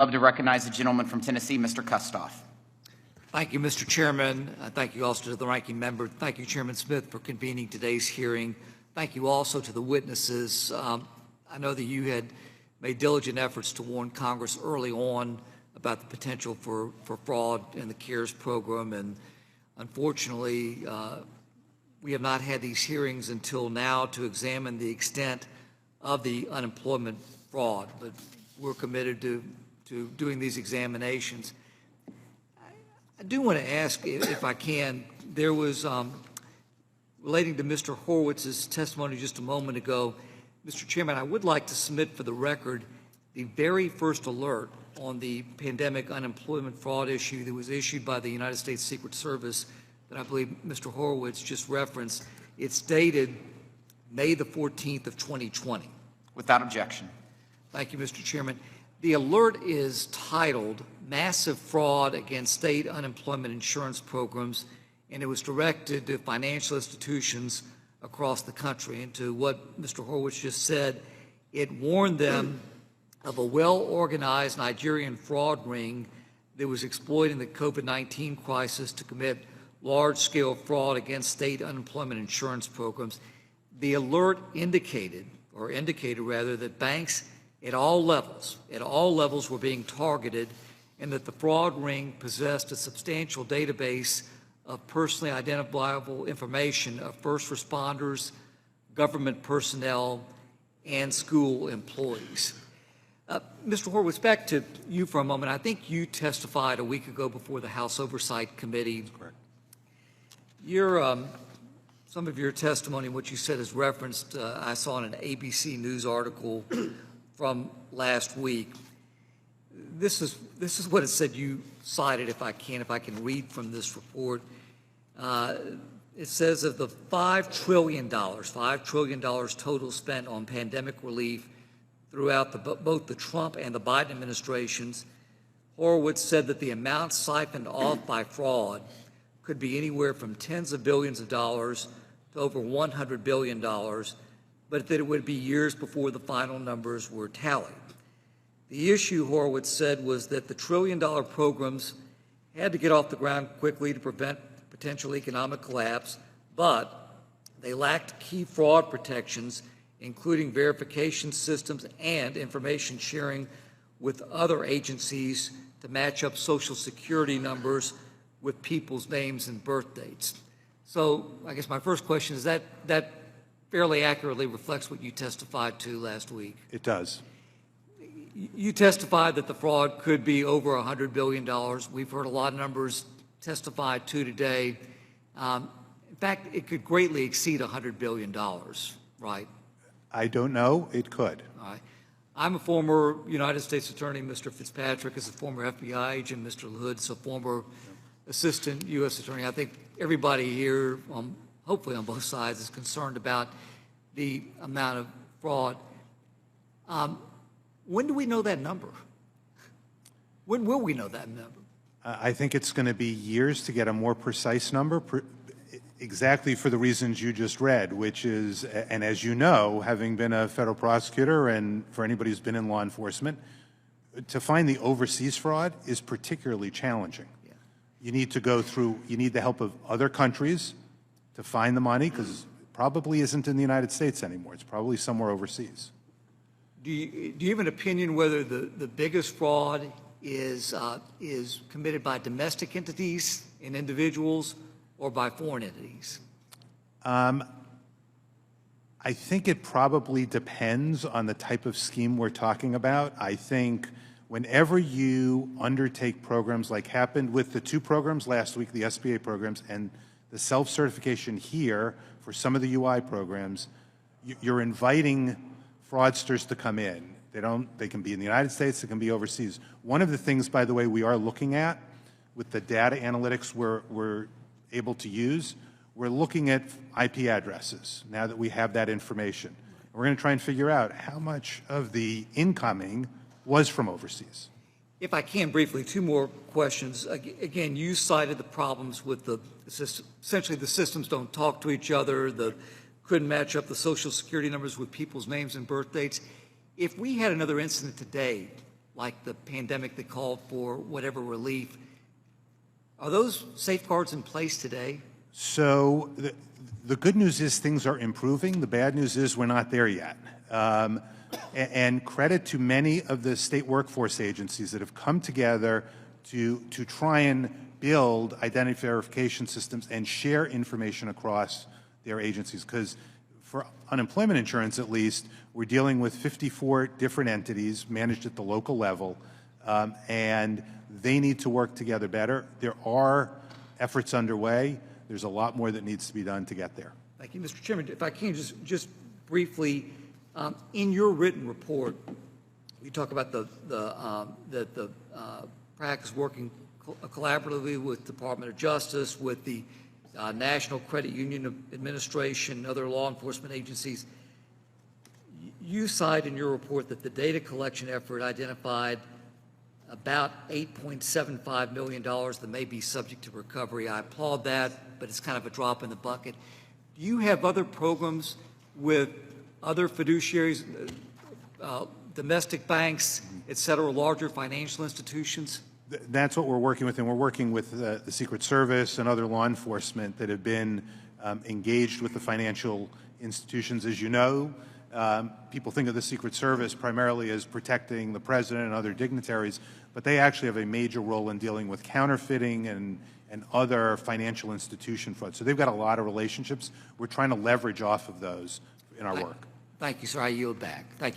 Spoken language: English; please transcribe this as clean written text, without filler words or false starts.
I'd love to recognize the gentleman from Tennessee, Mr. Kustoff. Thank you, Mr. Chairman. Thank you also to the ranking member. Thank you, Chairman Smith, for convening today's hearing. Thank you also to the witnesses. I know that you had made diligent efforts to warn Congress early on about the potential for fraud in the CARES program, and unfortunately, we have not had these hearings until now to examine the extent of the unemployment fraud, but we're committed to doing these examinations. I do want to ask, if I can, there was, relating to Mr. Horowitz's testimony just a moment ago, Mr. Chairman, I would like to submit for the record the very first alert on the pandemic unemployment fraud issue that was issued by the United States Secret Service that I believe Mr. Horowitz just referenced. It's dated May the 14th of 2020. Without objection. Thank you, Mr. Chairman. The alert is titled Massive Fraud Against State Unemployment Insurance Programs, and it was directed to financial institutions across the country. And to what Mr. Horowitz just said, it warned them of a well-organized Nigerian fraud ring that was exploiting the COVID-19 crisis to commit large-scale fraud against state unemployment insurance programs. The alert indicated rather, that banks at all levels were being targeted, and that the fraud ring possessed a substantial database of personally identifiable information of first responders, government personnel, and school employees. Mr. Horowitz, back to you for a moment. I think you testified a week ago before the House Oversight Committee. That's correct. Some of your testimony, what you said is referenced, I saw in an ABC News article from last week. This is what it said you cited, if I can read from this report. It says of the $5 trillion total spent on pandemic relief throughout both the Trump and the Biden administrations, Horowitz said that the amount siphoned off by fraud could be anywhere from tens of billions of dollars to over $100 billion, but that it would be years before the final numbers were tallied. The issue, Horowitz said, was that the trillion-dollar programs had to get off the ground quickly to prevent potential economic collapse, but they lacked key fraud protections, including verification systems and information sharing with other agencies to match up Social Security numbers with people's names and birth dates. So I guess my first question is that fairly accurately reflects what you testified to last week. It does. You testified that the fraud could be over $100 billion. We've heard a lot of numbers testified to today. In fact, it could greatly exceed $100 billion, right? I don't know. It could. All right. I'm a former United States Attorney. Mr. Fitzpatrick is a former FBI agent. Mr. LaHood is a former Assistant U.S. Attorney. I think everybody here, hopefully on both sides, is concerned about the amount of fraud. When do we know that number? When will we know that number? I think it's going to be years to get a more precise number, exactly for the reasons you just read, which is, and as you know, having been a federal prosecutor and for anybody who's been in law enforcement, to find the overseas fraud is particularly challenging. Yeah. You need to go through, you need the help of other countries to find the money, because it probably isn't in the United States anymore. It's probably somewhere overseas. Do you have an opinion whether the biggest fraud is committed by domestic entities and individuals or by foreign entities? I think it probably depends on the type of scheme we're talking about. I think whenever you undertake programs like happened with the two programs last week, the SBA programs and the self-certification here for some of the UI programs, you're inviting fraudsters to come in. They can be in the United States, they can be overseas. One of the things, by the way, we are looking at with the data analytics we're able to use, we're looking at IP addresses now that we have that information. We're going to try and figure out how much of the incoming was from overseas. If I can briefly, two more questions. Again, you cited the problems with the system. Essentially, the systems don't talk to each other. Couldn't match up the Social Security numbers with people's names and birth dates. If we had another incident today like the pandemic that called for whatever relief. Are those safeguards in place today? So the good news is things are improving. The bad news is we're not there yet. And credit to many of the state workforce agencies that have come together to try and build identity verification systems and share information across their agencies. Because for unemployment insurance, at least, we're dealing with 54 different entities managed at the local level, and they need to work together better. There are efforts underway. There's a lot more that needs to be done to get there. Thank you, Mr. Chairman. If I can just briefly, in your written report, you talk about the practice working collaboratively with the Department of Justice, with the National Credit Union Administration, other law enforcement agencies. You cite in your report that the data collection effort identified about $8.75 million that may be subject to recovery. I applaud that, but it's kind of a drop in the bucket. Do you have other programs with other fiduciaries, domestic banks, et cetera, larger financial institutions? That's what we're working with, and we're working with the Secret Service and other law enforcement that have been engaged with the financial institutions. As you know, people think of the Secret Service primarily as protecting the president and other dignitaries, but they actually have a major role in dealing with counterfeiting and other financial institution fraud. So they've got a lot of relationships. We're trying to leverage off of those in our work. Thank you, sir. I yield back. Thank you.